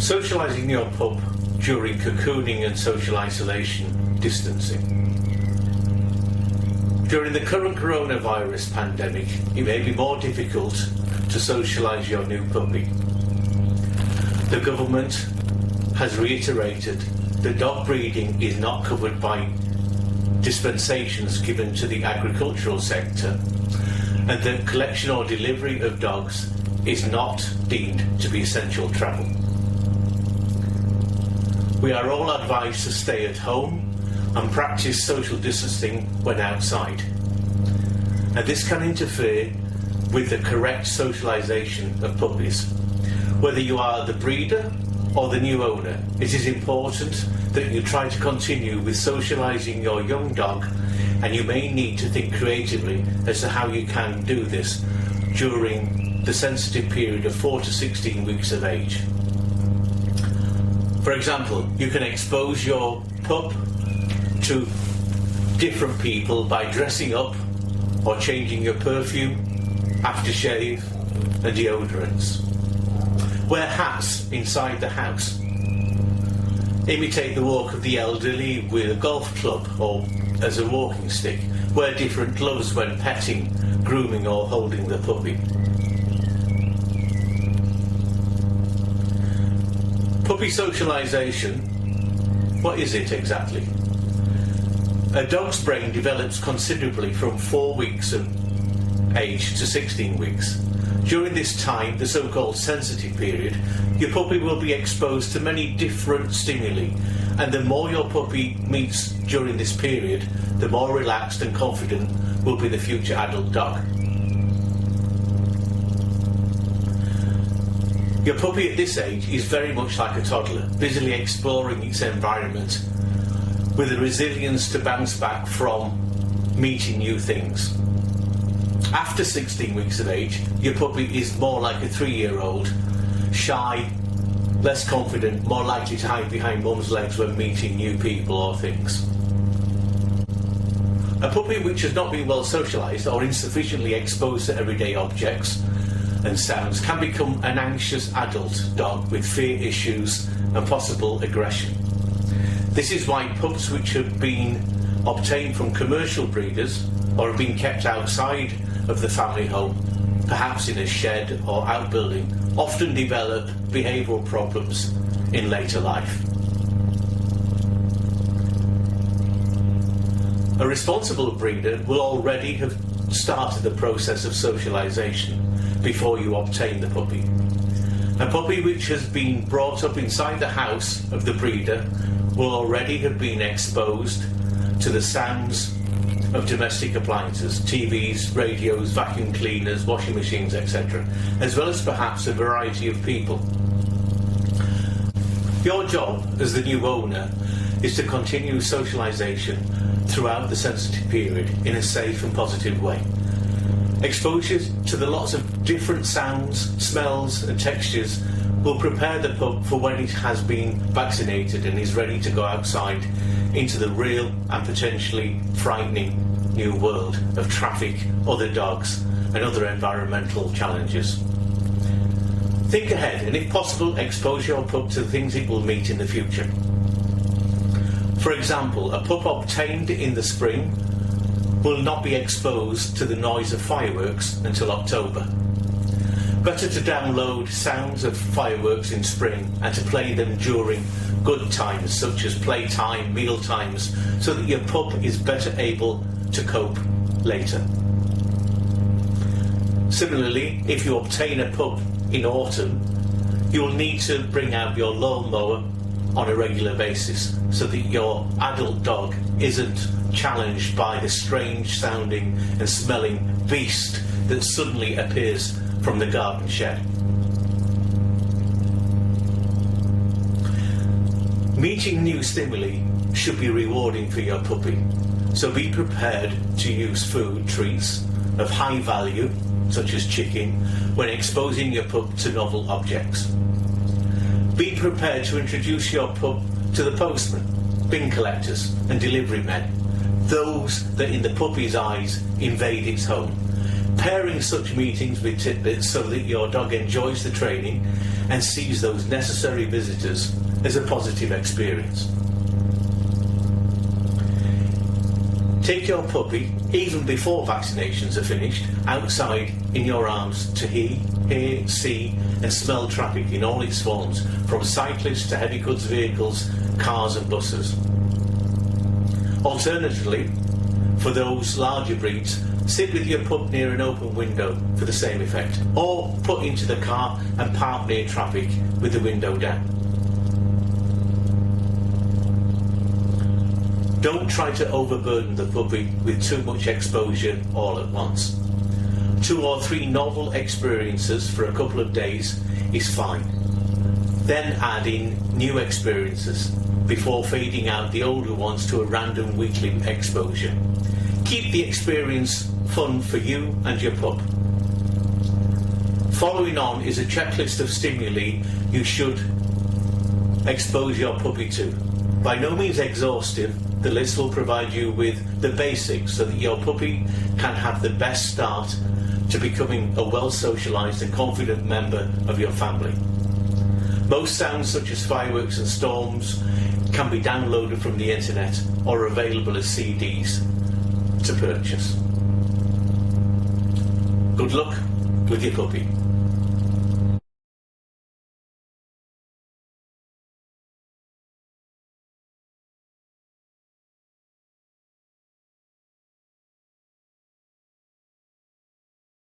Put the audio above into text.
Socialising your pup during cocooning and social isolation distancing. During the current coronavirus pandemic, it may be more difficult to socialise your new puppy. The government has reiterated that dog breeding is not covered by dispensations given to the agricultural sector, and that collection or delivery of dogs is not deemed to be essential travel. We are all advised to stay at home and practice social distancing when outside, and this can interfere with the correct socialisation of puppies. Whether you are the breeder or the new owner, it is important that you try to continue with socialising your young dog, and you may need to think creatively as to how you can do this during the sensitive period of 4 to 16 weeks of age. For example, you can expose your pup to different people by dressing up or changing your perfume, aftershave and deodorants. Wear hats inside the house. Imitate the walk of the elderly with a golf club or as a walking stick. Wear different gloves when petting, grooming or holding the puppy. Puppy socialisation, what is it exactly? A dog's brain develops considerably from 4 weeks of age to 16 weeks. During this time, the so-called sensitive period, your puppy will be exposed to many different stimuli, and the more your puppy meets during this period, the more relaxed and confident will be the future adult dog. Your puppy at this age is very much like a toddler, busily exploring its environment with the resilience to bounce back from meeting new things. After 16 weeks of age, your puppy is more like a 3-year-old, shy, less confident, more likely to hide behind mum's legs when meeting new people or things. A puppy which has not been well socialised or insufficiently exposed to everyday objects and sounds can become an anxious adult dog with fear issues and possible aggression. This is why pups which have been obtained from commercial breeders or have been kept outside of the family home, perhaps in a shed or outbuilding, often develop behavioural problems in later life. A responsible breeder will already have started the process of socialisation before you obtain the puppy. A puppy which has been brought up inside the house of the breeder will already have been exposed to the sounds of domestic appliances, TVs, radios, vacuum cleaners, washing machines, etc., as well as perhaps a variety of people. Your job as the new owner is to continue socialisation throughout the sensitive period in a safe and positive way. Exposure to the lots of different sounds, smells and textures will prepare the pup for when it has been vaccinated and is ready to go outside into the real and potentially frightening new world of traffic, other dogs and other environmental challenges. Think ahead and if possible expose your pup to the things it will meet in the future. For example, a pup obtained in the spring will not be exposed to the noise of fireworks until October. Better to download sounds of fireworks in spring and to play them during good times such as playtime, meal times, so that your pup is better able to cope later. Similarly, if you obtain a pup in autumn, you will need to bring out your lawnmower on a regular basis so that your adult dog isn't challenged by the strange sounding and smelling beast that suddenly appears from the garden shed. Meeting new stimuli should be rewarding for your puppy, so be prepared to use food treats of high value, such as chicken, when exposing your pup to novel objects. Be prepared to introduce your pup to the postman, bin collectors and delivery men, those that in the puppy's eyes invade its home. Pairing such meetings with tidbits so that your dog enjoys the training and sees those necessary visitors as a positive experience. Take your puppy, even before vaccinations are finished, outside in your arms to hear, see and smell traffic in all its forms, from cyclists to heavy goods vehicles, cars and buses. Alternatively, for those larger breeds, sit with your pup near an open window for the same effect, or put into the car and park near traffic with the window down. Don't try to overburden the puppy with too much exposure all at once. 2 or 3 novel experiences for a couple of days is fine. Then add in new experiences before fading out the older ones to a random weekly exposure. Keep the experience fun for you and your pup. Following on is a checklist of stimuli you should expose your puppy to. By no means exhaustive, the list will provide you with the basics so that your puppy can have the best start to becoming a well-socialised and confident member of your family. Most sounds such as fireworks and storms can be downloaded from the internet or are available as CDs to purchase. Good luck with your puppy.